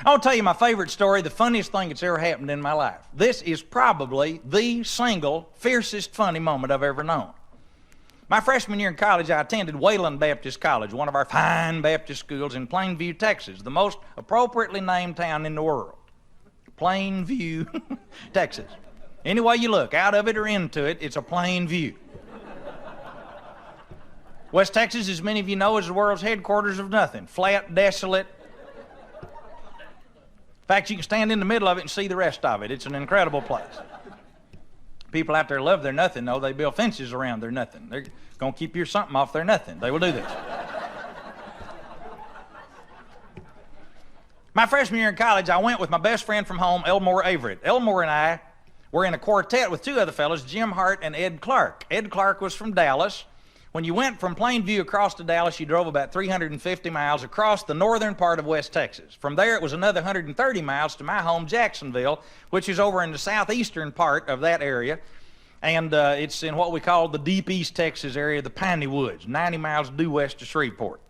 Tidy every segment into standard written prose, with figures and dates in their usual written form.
I'll tell you my favorite story, the funniest thing that's ever happened in my life. This is probably the single fiercest funny moment I've ever known. My freshman year in college, I attended Wayland Baptist College, one of our fine Baptist schools in Plainview, Texas, the most appropriately named town in the world. Plainview, Texas. Any way you look, out of it or into it, it's a plain view. West Texas, as many of you know, is the world's headquarters of nothing. Flat, desolate. In fact, you can stand in the middle of it and see the rest of it. It's an incredible place. People out there love their nothing, though. They build fences around their nothing. They're going to keep your something off their nothing. They will do this. My freshman year in college, I went with my best friend from home, Elmore Averett. Elmore and I were in a quartet with two other fellows, Jim Hart and Ed Clark. Ed Clark was from Dallas. When you went from Plainview across to Dallas, you drove about 350 miles across the northern part of West Texas. From there, it was another 130 miles to my home, Jacksonville, which is over in the southeastern part of that area. And it's in what we call the deep East Texas area, the Piney Woods, 90 miles due west of Shreveport.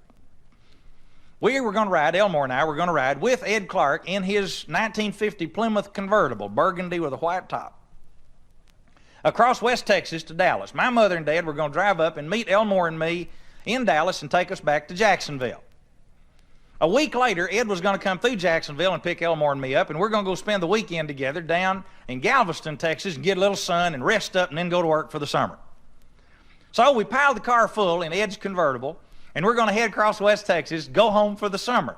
We were going to ride, Elmore and I were going to ride with Ed Clark in his 1950 Plymouth convertible, burgundy with a white top, across West Texas to Dallas. My mother and Dad were going to drive up and meet Elmore and me in Dallas and take us back to Jacksonville. A week later, Ed was going to come through Jacksonville and pick Elmore and me up, and we're going to go spend the weekend together down in Galveston, Texas, and get a little sun and rest up and then go to work for the summer. So we piled the car full in Ed's convertible, and we're going to head across West Texas, go home for the summer.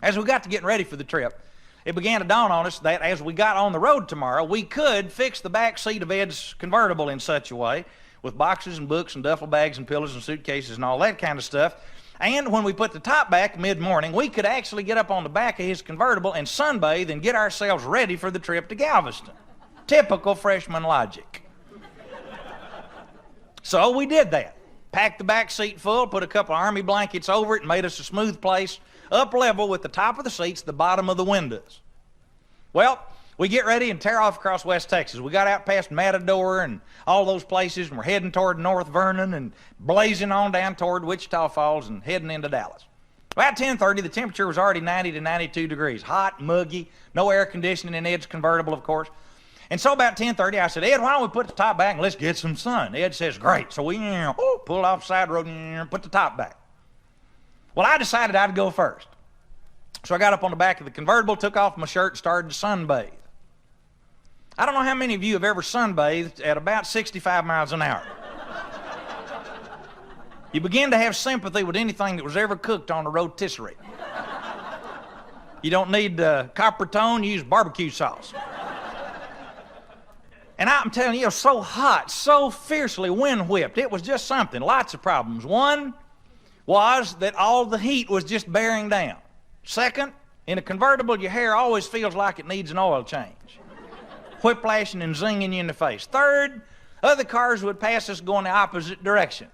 As we got to getting ready for the trip, it began to dawn on us that as we got on the road tomorrow, we could fix the back seat of Ed's convertible in such a way, with boxes and books and duffel bags and pillows and suitcases and all that kind of stuff. And when we put the top back mid-morning, we could actually get up on the back of his convertible and sunbathe and get ourselves ready for the trip to Galveston. Typical freshman logic. So we did that. Packed the back seat full, put a couple of army blankets over it, and made us a smooth place, up level with the top of the seats, the bottom of the windows. Well, we get ready and tear off across West Texas. We got out past Matador and all those places, and we're heading toward North Vernon and blazing on down toward Wichita Falls and heading into Dallas. About 10:30, the temperature was already 90 to 92 degrees, hot, muggy, no air conditioning in Ed's convertible, of course. And so about 10:30, I said, Ed, why don't we put the top back and let's get some sun? Ed says, great. So we pulled off the side road and put the top back. Well, I decided I'd go first. So I got up on the back of the convertible, took off my shirt, and started to sunbathe. I don't know how many of you have ever sunbathed at about 65 miles an hour. You begin to have sympathy with anything that was ever cooked on a rotisserie. You don't need copper tone, you use barbecue sauce. And I'm telling you, it was so hot, so fiercely wind whipped. It was just something, lots of problems. One was that all the heat was just bearing down. Second, in a convertible, your hair always feels like it needs an oil change. Whiplashing and zinging you in the face. Third, other cars would pass us going the opposite direction,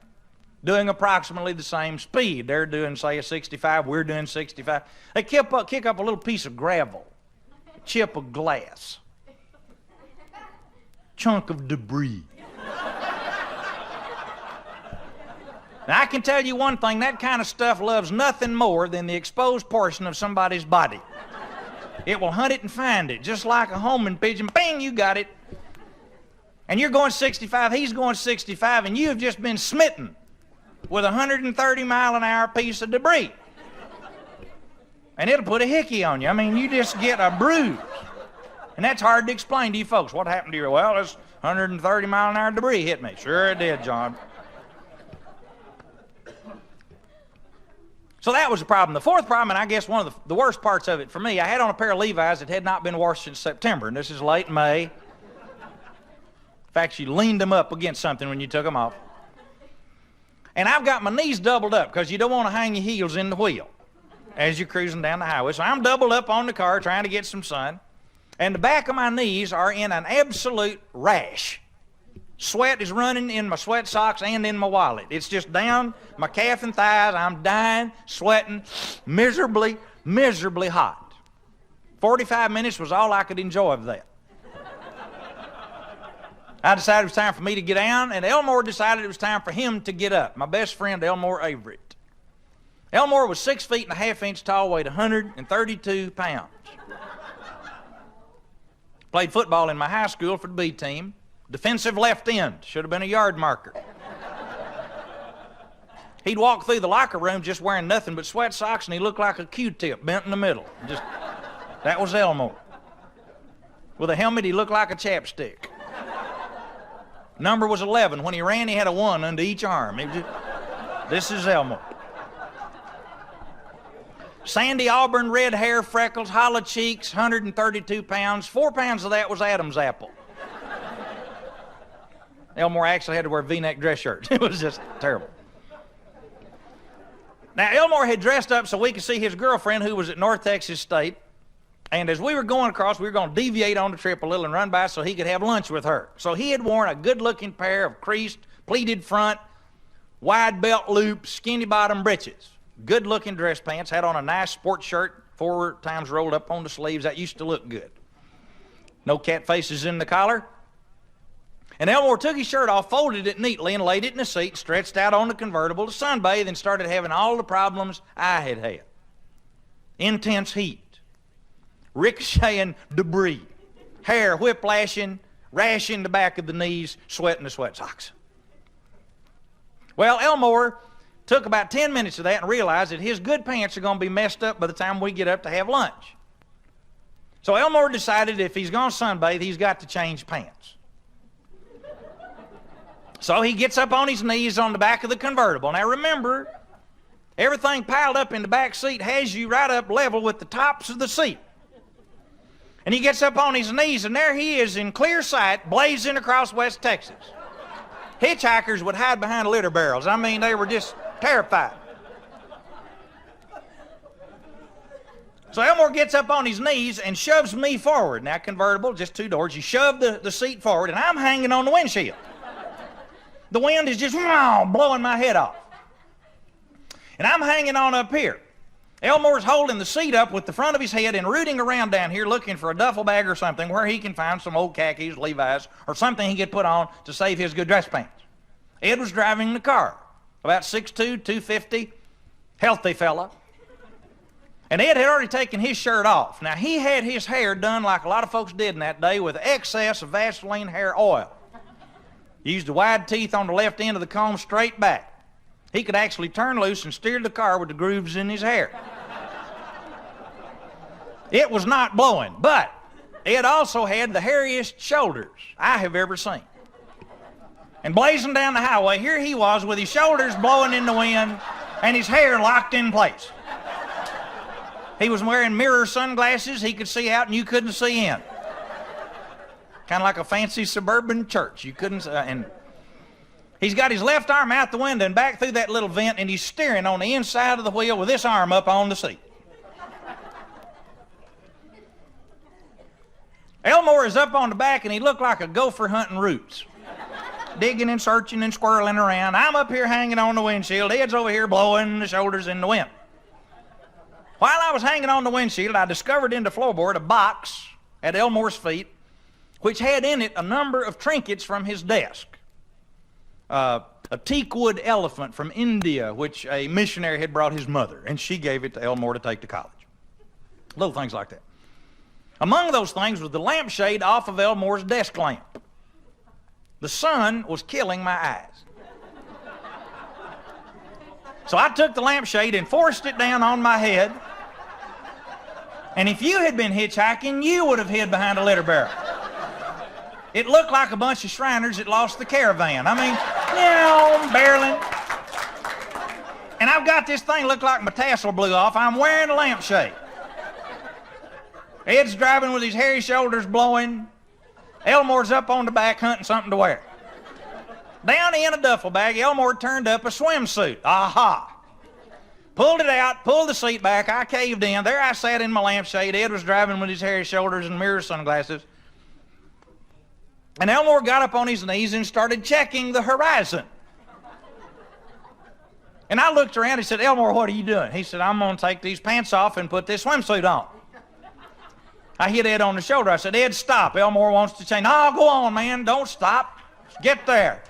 doing approximately the same speed. They're doing, say, a 65, we're doing 65. They kick up a little piece of gravel, a chip of glass, chunk of debris. Now, I can tell you one thing, that kind of stuff loves nothing more than the exposed portion of somebody's body. It will hunt it and find it, just like a homing pigeon. Bing, you got it. And you're going 65, he's going 65, and you have just been smitten with a 130-mile-an-hour piece of debris. And it'll put a hickey on you. I mean, you just get a bruise. And that's hard to explain to you folks. What happened to you? Well, this 130-mile-an-hour debris hit me. Sure it did, John. So that was the problem. The fourth problem, and I guess one of the worst parts of it for me, I had on a pair of Levi's that had not been washed since September, and this is late May. In fact, you leaned them up against something when you took them off. And I've got my knees doubled up because you don't want to hang your heels in the wheel as you're cruising down the highway. So I'm doubled up on the car trying to get some sun, and the back of my knees are in an absolute rash. Sweat is running in my sweat socks and in my wallet. It's just down my calf and thighs. I'm dying, sweating, miserably, miserably hot. 45 minutes was all I could enjoy of that. I decided it was time for me to get down, and Elmore decided it was time for him to get up, my best friend Elmore Averett. Elmore was 6 feet and a half inch tall, weighed 132 pounds. Played football in my high school for the B team. Defensive left end, should have been a yard marker. He'd walk through the locker room just wearing nothing but sweat socks, and he looked like a Q-tip bent in the middle. That was Elmore. With a helmet, he looked like a chapstick. Number was 11. When he ran, he had a 1 under each arm. This is Elmore. Sandy auburn, red hair, freckles, hollow cheeks, 132 pounds. 4 pounds of that was Adam's apple. Elmore actually had to wear V-neck dress shirts. It was just terrible. Now, Elmore had dressed up so we could see his girlfriend, who was at North Texas State. And as we were going across, we were going to deviate on the trip a little and run by so he could have lunch with her. So he had worn a good-looking pair of creased, pleated front, wide belt loop, skinny bottom breeches. Good-looking dress pants, had on a nice sports shirt, 4 times rolled up on the sleeves. That used to look good. No cat faces in the collar. And Elmore took his shirt off, folded it neatly, and laid it in the seat, stretched out on the convertible to sunbathe, and started having all the problems I had had. Intense heat, ricocheting debris, hair whiplashing, rash in the back of the knees, sweat in the sweat socks. Well, Elmore took about 10 minutes of that and realized that his good pants are going to be messed up by the time we get up to have lunch. So Elmore decided if he's going to sunbathe, he's got to change pants. So he gets up on his knees on the back of the convertible. Now remember, everything piled up in the back seat has you right up level with the tops of the seat. And he gets up on his knees, and there he is in clear sight, blazing across West Texas. Hitchhikers would hide behind litter barrels. I mean, they were just terrified. So Elmore gets up on his knees and shoves me forward. Now, convertible, just 2 doors. You shove the seat forward, and I'm hanging on the windshield. The wind is just blowing my head off. And I'm hanging on up here. Elmore's holding the seat up with the front of his head and rooting around down here looking for a duffel bag or something where he can find some old khakis, Levi's, or something he could put on to save his good dress pants. Ed was driving the car, about 6'2", 250, healthy fella. And Ed had already taken his shirt off. Now, he had his hair done like a lot of folks did in that day with excess of Vaseline hair oil. Used the wide teeth on the left end of the comb straight back. He could actually turn loose and steer the car with the grooves in his hair. It was not blowing, but Ed also had the hairiest shoulders I have ever seen. And blazing down the highway, here he was with his shoulders blowing in the wind and his hair locked in place. He was wearing mirror sunglasses. He could see out and you couldn't see in. Kind of like a fancy suburban church. You couldn't, and he's got his left arm out the window and back through that little vent, and he's steering on the inside of the wheel with this arm up on the seat. Elmore is up on the back, and he looked like a gopher hunting roots. Digging and searching and squirreling around. I'm up here hanging on the windshield. Ed's over here blowing the shoulders in the wind. While I was hanging on the windshield, I discovered in the floorboard a box at Elmore's feet, which had in it a number of trinkets from his desk. A teakwood elephant from India, which a missionary had brought his mother, and she gave it to Elmore to take to college. Little things like that. Among those things was the lampshade off of Elmore's desk lamp. The sun was killing my eyes. So I took the lampshade and forced it down on my head. And if you had been hitchhiking, you would have hid behind a litter barrel. It looked like a bunch of Shriners that lost the caravan. I mean, barreling. And I've got this thing look like my tassel blew off. I'm wearing a lampshade. Ed's driving with his hairy shoulders blowing. Elmore's up on the back hunting something to wear. Down in a duffel bag, Elmore turned up a swimsuit. Aha! Pulled it out, pulled the seat back. I caved in. There I sat in my lampshade. Ed was driving with his hairy shoulders and mirror sunglasses. And Elmore got up on his knees and started checking the horizon. And I looked around and said, Elmore, what are you doing? He said, I'm going to take these pants off and put this swimsuit on. I hit Ed on the shoulder. I said, Ed, stop. Elmore wants to change. No, go on, man. Don't stop. Get there.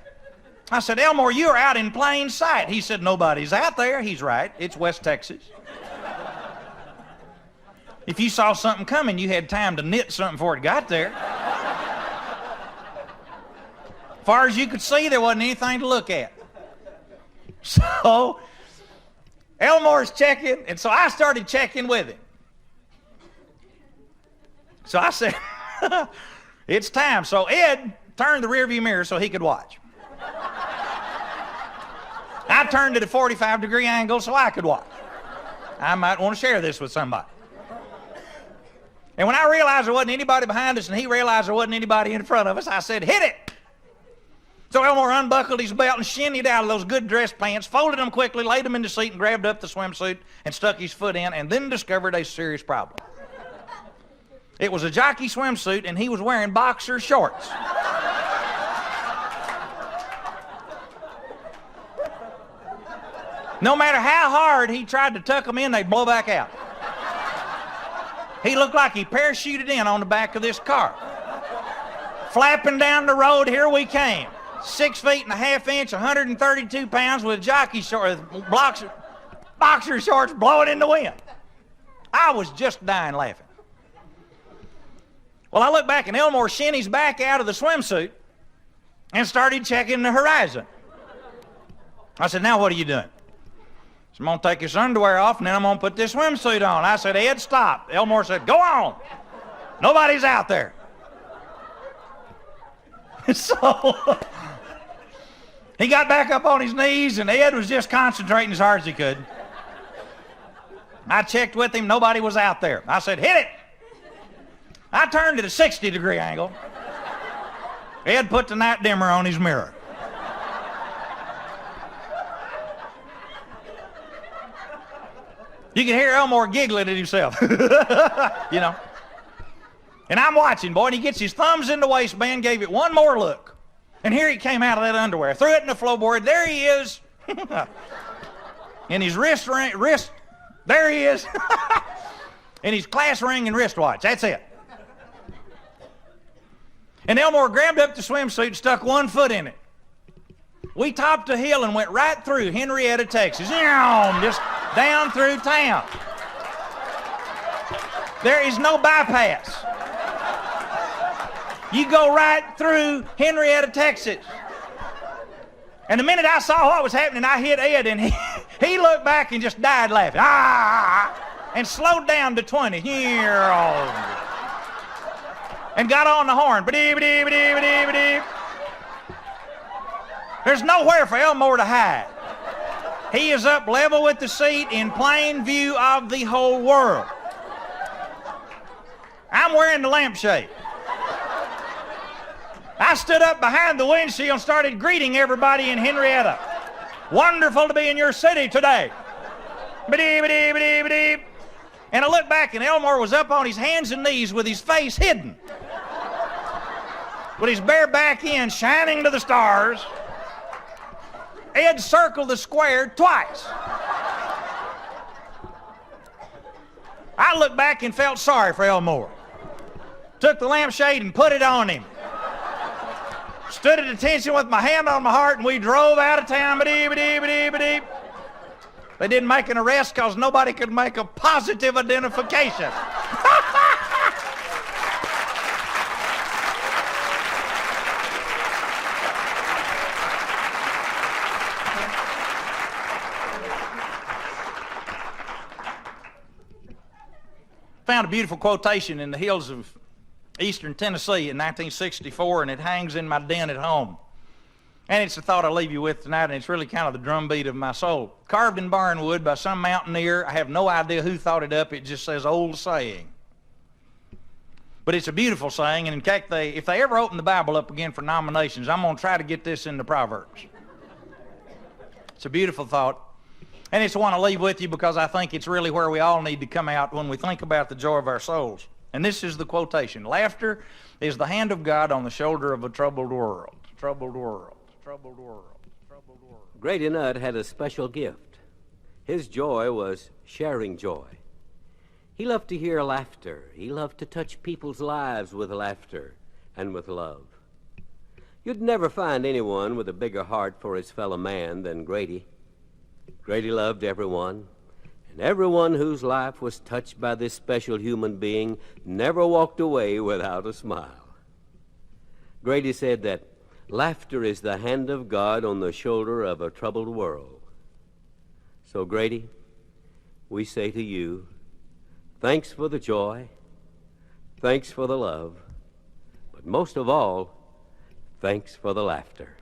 I said, Elmore, you're out in plain sight. He said, nobody's out there. He's right. It's West Texas. If you saw something coming, you had time to knit something before it got there. As far as you could see, there wasn't anything to look at. So Elmore's checking, and so I started checking with him. So I said, it's time. So Ed turned the rearview mirror so he could watch. I turned it at a 45-degree angle so I could watch. I might want to share this with somebody. And when I realized there wasn't anybody behind us and he realized there wasn't anybody in front of us, I said, hit it! So Elmore unbuckled his belt and shinnied out of those good dress pants, folded them quickly, laid them in the seat, and grabbed up the swimsuit and stuck his foot in, and then discovered a serious problem. It was a jockey swimsuit, and he was wearing boxer shorts. No matter how hard he tried to tuck them in, they'd blow back out. He looked like he parachuted in on the back of this car. Flapping down the road, here we came. 6 feet and a half inch, 132 pounds with jockey shorts, boxer shorts blowing in the wind. I was just dying laughing. Well, I looked back and Elmore shinnies back out of the swimsuit and started checking the horizon. I said, now what are you doing? So I'm going to take this underwear off and then I'm going to put this swimsuit on. I said, Ed, stop. Elmore said, go on. Nobody's out there. So he got back up on his knees and Ed was just concentrating as hard as he could. I checked with him. Nobody was out there. I said, hit it. I turned at a 60-degree angle. Ed put the night dimmer on his mirror. You can hear Elmore giggling at himself. You know. And I'm watching, boy, and he gets his thumbs in the waistband, gave it one more look. And here he came out of that underwear, threw it in the floorboard. There he is. In his wrist, there he is. In his class ring and wristwatch. That's it. And Elmore grabbed up the swimsuit and stuck one foot in it. We topped a hill and went right through Henrietta, Texas. Just down through town. There is no bypass. You go right through Henrietta, Texas. And the minute I saw what was happening, I hit Ed, and he looked back and just died laughing. And slowed down to 20. And got on the horn. There's nowhere for Elmore to hide. He is up level with the seat in plain view of the whole world. I'm wearing the lampshade. I stood up behind the windshield and started greeting everybody in Henrietta. Wonderful to be in your city today. And I looked back and Elmore was up on his hands and knees with his face hidden, with his bare back end shining to the stars. Ed circled the square twice. I looked back and felt sorry for Elmore. Took the lampshade and put it on him. Stood at attention with my hand on my heart, and we drove out of town. They didn't make an arrest because nobody could make a positive identification. Found a beautiful quotation in the hills of eastern Tennessee in 1964, and it hangs in my den at home. And it's the thought I'll leave you with tonight, and it's really kind of the drumbeat of my soul. Carved in barnwood by some mountaineer. I have no idea who thought it up. It just says old saying. But it's a beautiful saying, and in fact, if they ever open the Bible up again for nominations, I'm going to try to get this into Proverbs. It's a beautiful thought. And it's one I leave with you because I think it's really where we all need to come out when we think about the joy of our souls. And this is the quotation. Laughter is the hand of God on the shoulder of a troubled world. Troubled world. Troubled world. Troubled world. Grady Nutt had a special gift. His joy was sharing joy. He loved to hear laughter. He loved to touch people's lives with laughter and with love. You'd never find anyone with a bigger heart for his fellow man than Grady. Grady loved everyone, and everyone whose life was touched by this special human being never walked away without a smile. Grady said that laughter is the hand of God on the shoulder of a troubled world. So, Grady, we say to you, thanks for the joy, thanks for the love, but most of all, thanks for the laughter.